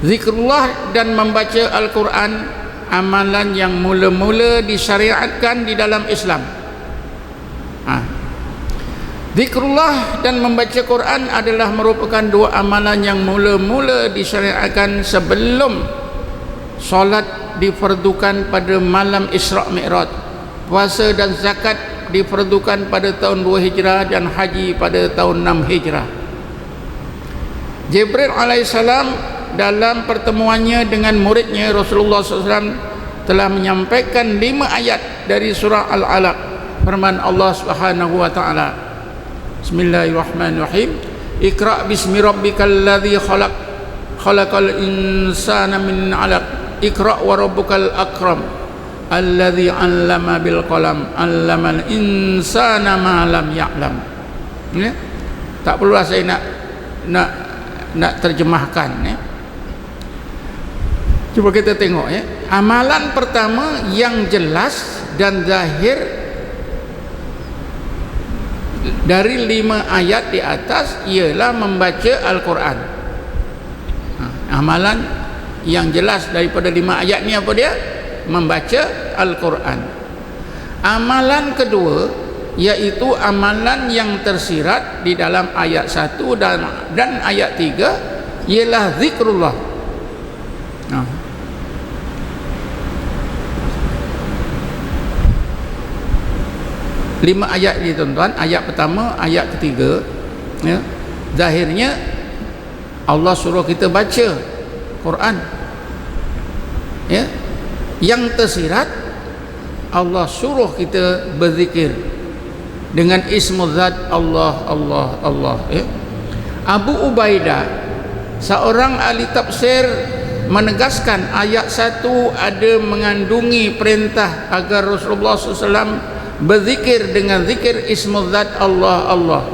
Zikrullah dan membaca Al-Quran amalan yang mula-mula disyariatkan di dalam Islam. Zikrullah dan membaca Quran adalah merupakan dua amalan yang mula-mula disyariatkan sebelum solat difardukan pada malam Isra' Mi'raj, puasa dan zakat difardukan pada tahun 2 Hijrah dan haji pada tahun 6 Hijrah. Jibril alaihissalam dalam pertemuannya dengan muridnya Rasulullah SAW telah menyampaikan 5 ayat dari surah Al-Alaq, firman Allah Subhanahu wa taala, Bismillahirrahmanirrahim, Iqra' bismi rabbikal ladzi khalaq, khalaqal insana min 'alaq, Iqra' wa rabbukal akram, alladzi 'allama bil qalam, 'allamal insana ma lam ya'lam. Ya? Tak perlulah saya nak terjemahkan, ya. Cuba kita tengok, ya. Amalan pertama yang jelas dan zahir dari 5 ayat di atas ialah membaca Al-Quran. Amalan yang jelas daripada 5 ayat ni apa dia? Membaca Al-Quran. Amalan kedua iaitu amalan yang tersirat di dalam ayat 1 dan ayat 3 ialah zikrullah. 5 ayat ni tuan-tuan, ayat pertama, ayat ketiga, ya, zahirnya Allah suruh kita baca Quran, ya. Yang tersirat Allah suruh kita berzikir dengan ismu zat Allah, Allah, Allah, ya. Abu Ubaidah, seorang ahli tafsir, menegaskan ayat 1 ada mengandungi perintah agar Rasulullah SAW berzikir dengan zikir ismu zat Allah, Allah.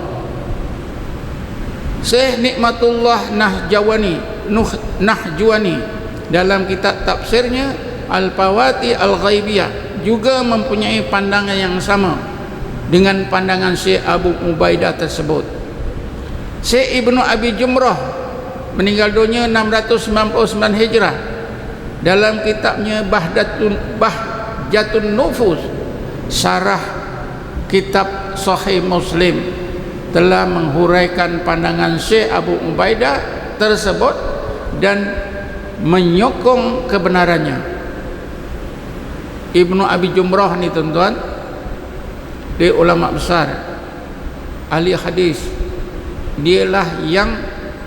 Syekh Nikmatullah Nahjuani dalam kitab tafsirnya Al-Fawati Al-Ghaibiyah juga mempunyai pandangan yang sama dengan pandangan Syekh Abu Ubaidah tersebut. Syekh Ibnu Abi Jumrah meninggal dunia 699 Hijrah, dalam kitabnya Bahjatun Nufus, syarah kitab Sahih Muslim, telah menghuraikan pandangan Syekh Abu Ubaidah tersebut dan menyokong kebenarannya. Ibnu Abi Jumrah ni tuan-tuan, dia ulama besar, ahli hadis. Dialah yang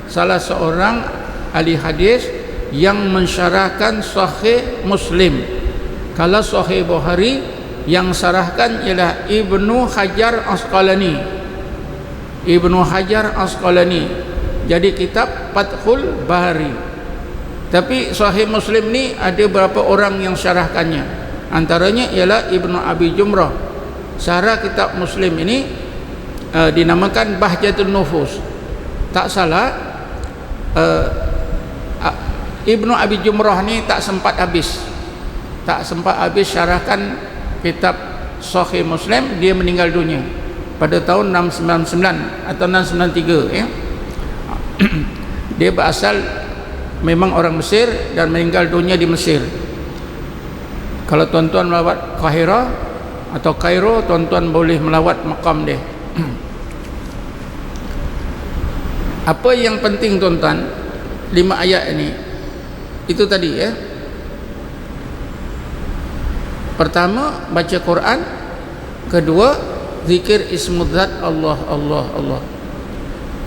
salah seorang ahli hadis yang mensyarahkan Sahih Muslim. Kalau Sahih Bukhari yang sarahkan ialah Ibnu Hajar Asqalani. Ibnu Hajar Asqalani. Jadi kitab Fathul Bari. Tapi Sahih Muslim ni ada berapa orang yang syarahkannya. Antaranya ialah Ibnu Abi Jumrah. Syarah kitab Muslim ini dinamakan Bahjatun Nufus. Tak salah, Ibnu Abi Jumrah ni tak sempat habis syarahkan kitab Sahih Muslim. Dia meninggal dunia pada tahun 699 atau 693, ya. Dia berasal memang orang Mesir dan meninggal dunia di Mesir. Kalau tuan-tuan melawat Kahira atau Kairo, tuan-tuan boleh melawat makam dia. Apa yang penting tuan-tuan, 5 ayat ini itu tadi, ya. Pertama, baca Quran. Kedua, zikir ismu zat Allah, Allah, Allah.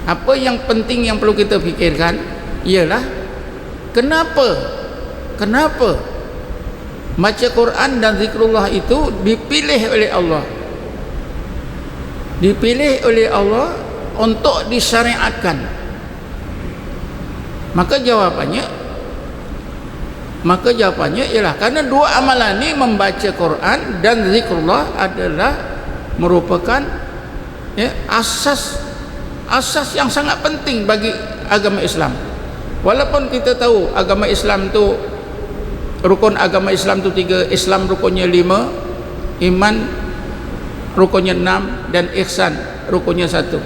Apa yang penting yang perlu kita fikirkan ialah kenapa baca Quran dan zikrullah itu dipilih oleh Allah, dipilih oleh Allah untuk disyariatkan. Maka jawapannya ialah karena dua amalan ini, membaca Quran dan zikrullah, adalah merupakan, ya, asas yang sangat penting bagi agama Islam. Walaupun kita tahu agama Islam tu, rukun agama Islam tu 3, Islam rukunnya 5, iman rukunnya 6, dan ihsan rukunnya 1.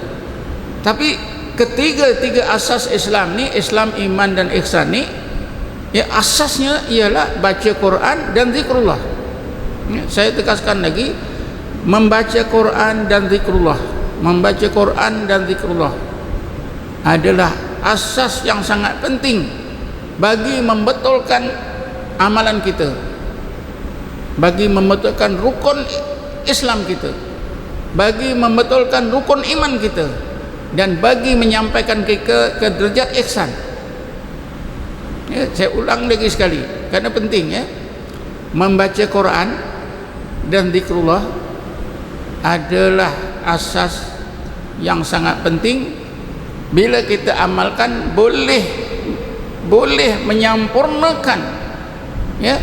Tapi ketiga asas Islam ni, Islam, iman dan ihsan ni, Ya, asasnya ialah baca Quran dan zikrullah. Ya, saya tegaskan lagi, membaca Quran dan zikrullah, membaca Quran dan zikrullah adalah asas yang sangat penting bagi membetulkan amalan kita, bagi membetulkan rukun Islam kita, bagi membetulkan rukun iman kita, dan bagi menyampaikan kita ke derajat ihsan. Ya, saya ulang lagi sekali karena penting ya. Membaca Quran dan zikrullah adalah asas yang sangat penting. Bila kita amalkan boleh menyampurnakan ya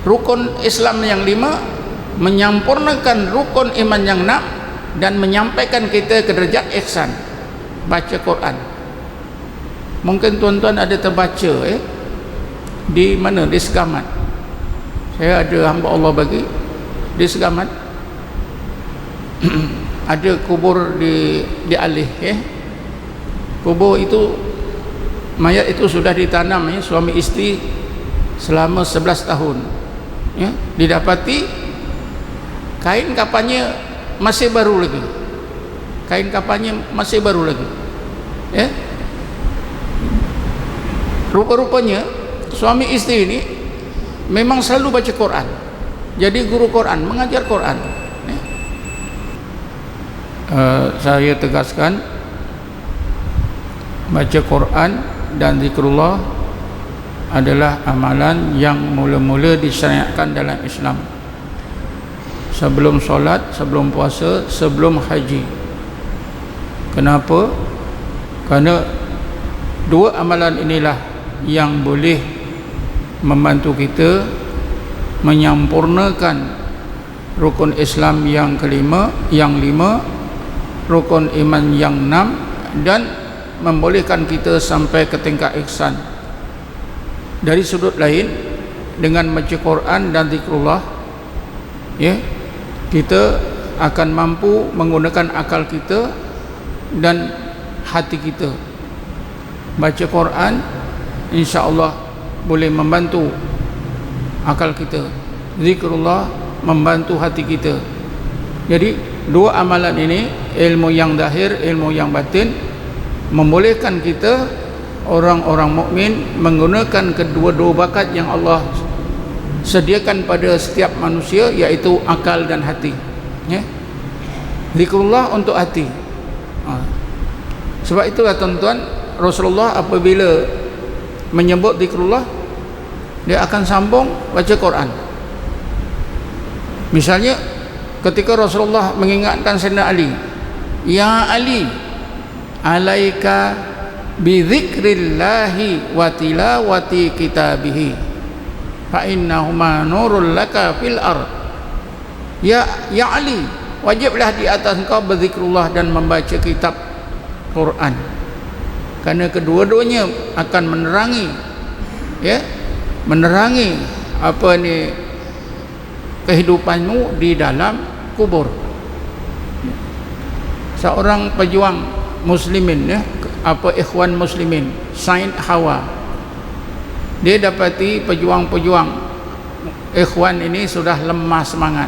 rukun Islam yang 5, menyampurnakan rukun iman yang 6, dan menyampaikan kita ke derajat ihsan. Baca Quran. Mungkin tuan-tuan ada terbaca di mana? Di Segamat. Saya ada hamba Allah bagi di Segamat. Ada kubur di Alih kubur itu, mayat itu sudah ditanam suami isteri selama 11 tahun ya. Didapati kain kafannya masih baru lagi, kain kafannya masih baru lagi ya. Rupa-rupanya suami isteri ini memang selalu baca Quran, jadi guru Quran, mengajar Quran ya. Saya tegaskan, baca Quran dan zikrullah adalah amalan yang mula-mula disyariatkan dalam Islam. Sebelum solat, sebelum puasa, sebelum haji. Kenapa? Kerana dua amalan inilah yang boleh membantu kita menyampurnakan rukun Islam yang kelima, yang 5, rukun iman yang 6, dan membolehkan kita sampai ke tingkat ihsan. Dari sudut lain, dengan baca Quran dan zikrullah ya, kita akan mampu menggunakan akal kita dan hati kita. Baca Quran insya-Allah boleh membantu akal kita, zikrullah membantu hati kita. Jadi dua amalan ini, ilmu yang zahir, ilmu yang batin, membolehkan kita orang-orang mukmin menggunakan kedua-dua bakat yang Allah sediakan pada setiap manusia, iaitu akal dan hati ya. Zikrullah untuk hati. Sebab itulah tuan-tuan, Rasulullah apabila menyebut zikrullah, dia akan sambung baca Quran. Misalnya ketika Rasulullah mengingatkan Sayyidina Ali, ya Ali, alaika bi dzikrillahi wa tilawati kitabihi fa innahuma nurul laka fil ard. Ya Ali, wajiblah di atas engkau berzikrullah dan membaca kitab Quran, karena kedua-duanya akan menerangi ya, menerangi apa ni kehidupanmu di dalam kubur. Seorang pejuang muslimin ya, apa ikhwan muslimin, Said Hawa, dia dapati pejuang-pejuang ikhwan ini sudah lemah semangat.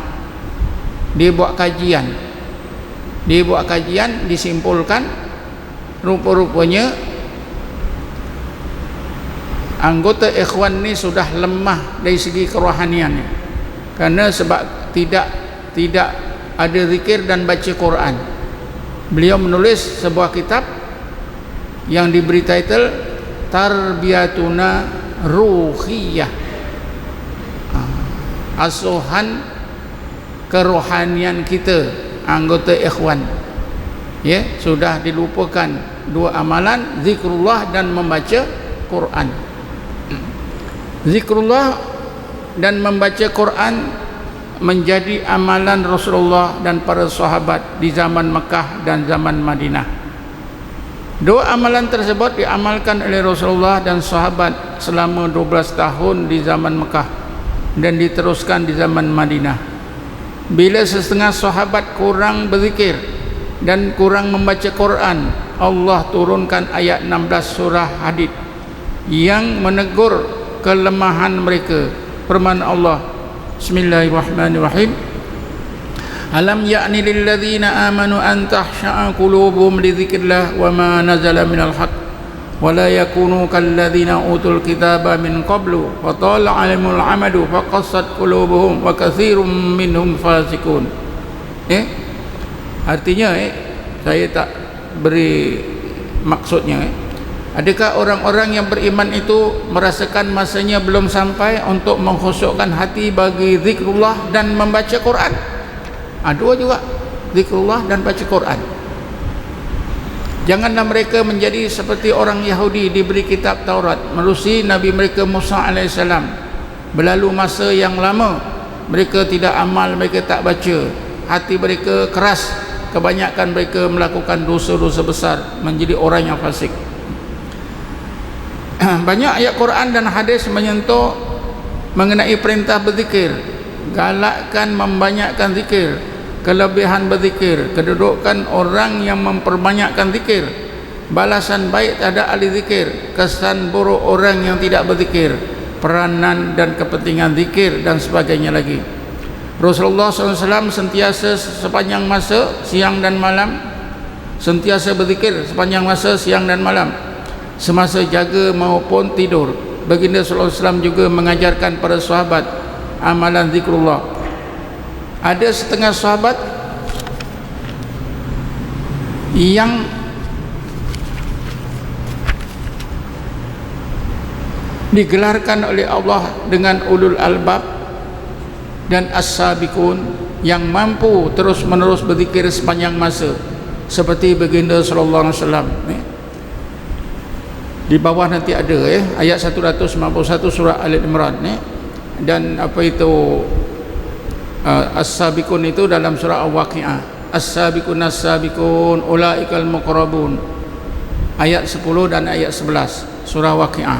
Dia buat kajian, disimpulkan rupa-rupanya anggota ikhwan ini sudah lemah dari segi kerohaniannya, karena sebab tidak ada zikir dan baca Quran. Beliau menulis sebuah kitab yang diberi title Tarbiyatuna Ruhiyah, asuhan kerohanian kita, anggota ikhwan ya. Sudah dilupakan dua amalan, zikrullah dan membaca Quran. Zikrullah dan membaca Quran menjadi amalan Rasulullah dan para sahabat di zaman Mekah dan zaman Madinah. Dua amalan tersebut diamalkan oleh Rasulullah dan sahabat selama 12 tahun di zaman Mekah dan diteruskan di zaman Madinah. Bila setengah sahabat kurang berzikir dan kurang membaca Quran, Allah turunkan ayat 16 surah Hadid yang menegur kelemahan mereka. Firman Allah, Bismillahirrahmanirrahim, alam ya'ni lilladzina amanu an tahsha'a qulubuhum li dzikrillah wa ma nazala minal haqq wa la yakunu kalladzina utul kitaba min qablu wa tala 'alaihimul amadu faqassat qulubuhum wa katsirum minhum fasiqun. Artinya saya tak beri maksudnya. Adakah orang-orang yang beriman itu merasakan masanya belum sampai untuk mengkhusyukkan hati bagi zikrullah dan membaca Quran? Dua juga, zikrullah dan baca Quran. Janganlah mereka menjadi seperti orang Yahudi diberi kitab Taurat menerusi Nabi mereka Musa AS. Berlalu masa yang lama, mereka tidak amal, mereka tak baca, hati mereka keras, kebanyakan mereka melakukan dosa-dosa besar, menjadi orang yang fasik. Banyak ayat Quran dan hadis menyentuh mengenai perintah berzikir, galakkan membanyakkan zikir, kelebihan berzikir, kedudukan orang yang memperbanyakkan zikir, balasan baik terhadap ahli zikir, kesan buruk orang yang tidak berzikir, peranan dan kepentingan zikir dan sebagainya lagi. Rasulullah SAW sentiasa sepanjang masa siang dan malam, sentiasa berzikir sepanjang masa siang dan malam, semasa jaga maupun tidur. Baginda sallallahu alaihi wasallam juga mengajarkan para sahabat amalan zikrullah. Ada setengah sahabat yang digelarkan oleh Allah dengan ulul albab dan as-sabiqun, yang mampu terus menerus berzikir sepanjang masa, seperti baginda sallallahu alaihi wasallam. Di bawah nanti ada ayat 191 surah Al-Imran dan apa itu as-sabiqun itu dalam surah Al-Waqi'ah. As-sabiqun as-sabiqun ulaikal muqarrabun, ayat 10 dan ayat 11 surah Waqi'ah.